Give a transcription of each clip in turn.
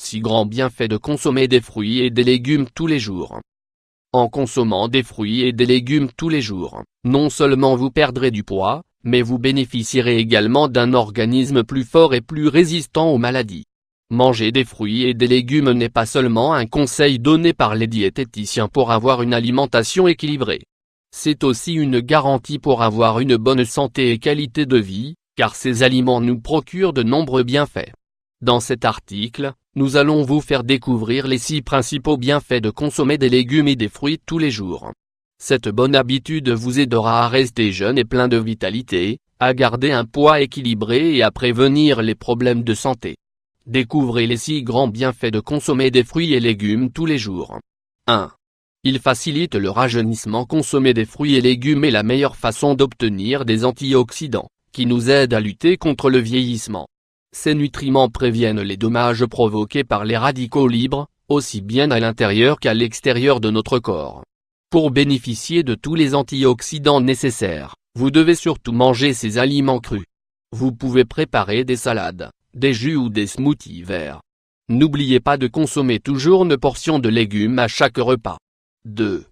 6 grands bienfaits de consommer des fruits et des légumes tous les jours. En consommant des fruits et des légumes tous les jours, non seulement vous perdrez du poids, mais vous bénéficierez également d'un organisme plus fort et plus résistant aux maladies. Manger des fruits et des légumes n'est pas seulement un conseil donné par les diététiciens pour avoir une alimentation équilibrée. C'est aussi une garantie pour avoir une bonne santé et qualité de vie, car ces aliments nous procurent de nombreux bienfaits. Dans cet article, nous allons vous faire découvrir les 6 principaux bienfaits de consommer des légumes et des fruits tous les jours. Cette bonne habitude vous aidera à rester jeune et plein de vitalité, à garder un poids équilibré et à prévenir les problèmes de santé. Découvrez les 6 grands bienfaits de consommer des fruits et légumes tous les jours. 1. Il facilite le rajeunissement. Consommer des fruits et légumes est la meilleure façon d'obtenir des antioxydants, qui nous aident à lutter contre le vieillissement. Ces nutriments préviennent les dommages provoqués par les radicaux libres, aussi bien à l'intérieur qu'à l'extérieur de notre corps. Pour bénéficier de tous les antioxydants nécessaires, vous devez surtout manger ces aliments crus. Vous pouvez préparer des salades, des jus ou des smoothies verts. N'oubliez pas de consommer toujours une portion de légumes à chaque repas. 2.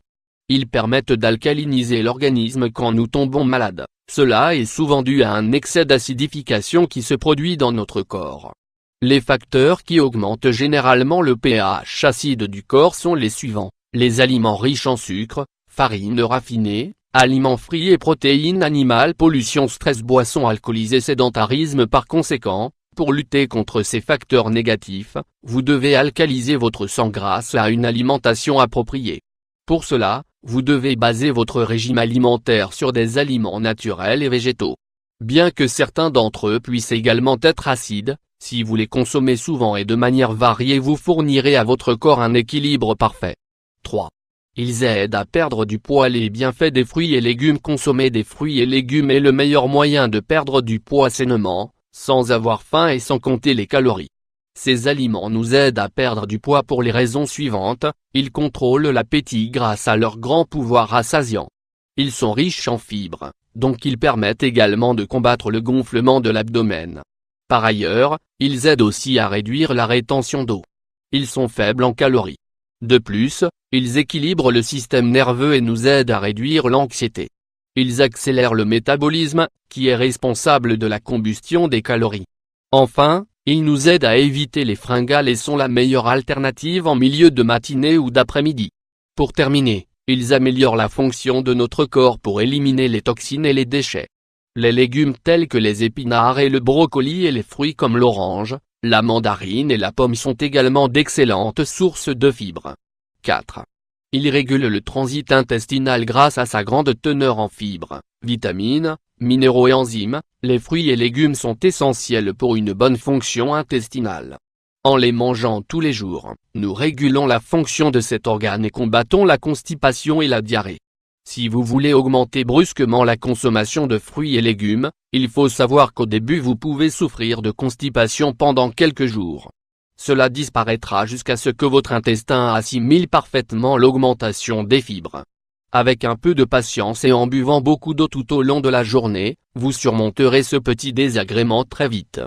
Ils permettent d'alcaliniser l'organisme quand nous tombons malades. Cela est souvent dû à un excès d'acidification qui se produit dans notre corps. Les facteurs qui augmentent généralement le pH acide du corps sont les suivants: les aliments riches en sucre, farines raffinées, aliments frits et protéines animales, pollution, stress, boissons alcoolisées, sédentarisme. Par conséquent, pour lutter contre ces facteurs négatifs, vous devez alcaliser votre sang grâce à une alimentation appropriée. Pour cela, vous devez baser votre régime alimentaire sur des aliments naturels et végétaux. Bien que certains d'entre eux puissent également être acides, si vous les consommez souvent et de manière variée, vous fournirez à votre corps un équilibre parfait. 3. Ils aident à perdre du poids. Les bienfaits des fruits et légumes. Consommer des fruits et légumes est le meilleur moyen de perdre du poids sainement, sans avoir faim et sans compter les calories. Ces aliments nous aident à perdre du poids pour les raisons suivantes: ils contrôlent l'appétit grâce à leur grand pouvoir rassasiant. Ils sont riches en fibres, donc ils permettent également de combattre le gonflement de l'abdomen. Par ailleurs, ils aident aussi à réduire la rétention d'eau. Ils sont faibles en calories. De plus, ils équilibrent le système nerveux et nous aident à réduire l'anxiété. Ils accélèrent le métabolisme, qui est responsable de la combustion des calories. Enfin, ils nous aident à éviter les fringales et sont la meilleure alternative en milieu de matinée ou d'après-midi. Pour terminer, ils améliorent la fonction de notre corps pour éliminer les toxines et les déchets. Les légumes tels que les épinards et le brocoli et les fruits comme l'orange, la mandarine et la pomme sont également d'excellentes sources de fibres. 4. Il régule le transit intestinal grâce à sa grande teneur en fibres, vitamines, minéraux et enzymes. Les fruits et légumes sont essentiels pour une bonne fonction intestinale. En les mangeant tous les jours, nous régulons la fonction de cet organe et combattons la constipation et la diarrhée. Si vous voulez augmenter brusquement la consommation de fruits et légumes, il faut savoir qu'au début vous pouvez souffrir de constipation pendant quelques jours. Cela disparaîtra jusqu'à ce que votre intestin assimile parfaitement l'augmentation des fibres. Avec un peu de patience et en buvant beaucoup d'eau tout au long de la journée, vous surmonterez ce petit désagrément très vite.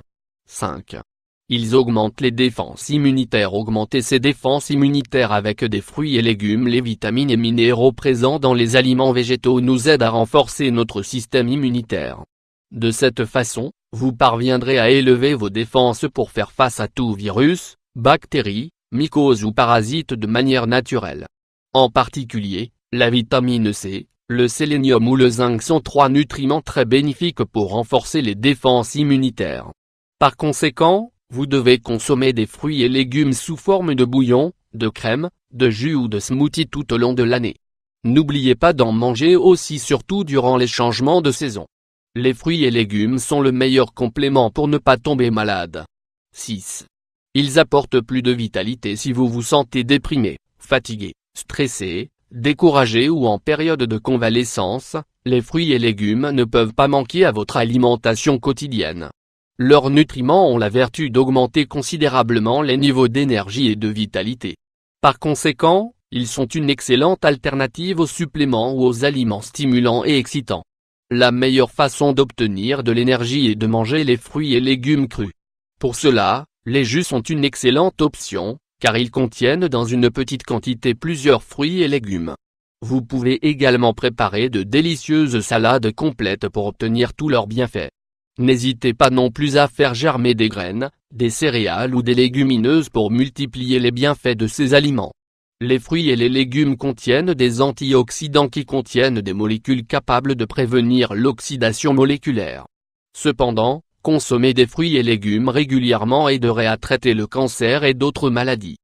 5. Ils augmentent les défenses immunitaires. Augmenter ses défenses immunitaires avec des fruits et légumes. Les vitamines et minéraux présents dans les aliments végétaux nous aident à renforcer notre système immunitaire. De cette façon, vous parviendrez à élever vos défenses pour faire face à tout virus, bactéries, mycoses ou parasites de manière naturelle. En particulier, la vitamine C, le sélénium ou le zinc sont 3 nutriments très bénéfiques pour renforcer les défenses immunitaires. Par conséquent, vous devez consommer des fruits et légumes sous forme de bouillon, de crème, de jus ou de smoothie tout au long de l'année. N'oubliez pas d'en manger aussi, surtout durant les changements de saison. Les fruits et légumes sont le meilleur complément pour ne pas tomber malade. 6. Ils apportent plus de vitalité si vous vous sentez déprimé, fatigué, stressé, découragé ou en période de convalescence. Les fruits et légumes ne peuvent pas manquer à votre alimentation quotidienne. Leurs nutriments ont la vertu d'augmenter considérablement les niveaux d'énergie et de vitalité. Par conséquent, ils sont une excellente alternative aux suppléments ou aux aliments stimulants et excitants. La meilleure façon d'obtenir de l'énergie est de manger les fruits et légumes crus. Pour cela, Les jus sont une excellente option, car ils contiennent dans une petite quantité plusieurs fruits et légumes. Vous pouvez également préparer de délicieuses salades complètes pour obtenir tous leurs bienfaits. N'hésitez pas non plus à faire germer des graines, des céréales ou des légumineuses pour multiplier les bienfaits de ces aliments. Les fruits et les légumes contiennent des antioxydants qui contiennent des molécules capables de prévenir l'oxydation moléculaire. Cependant, consommer des fruits et légumes régulièrement aiderait à traiter le cancer et d'autres maladies.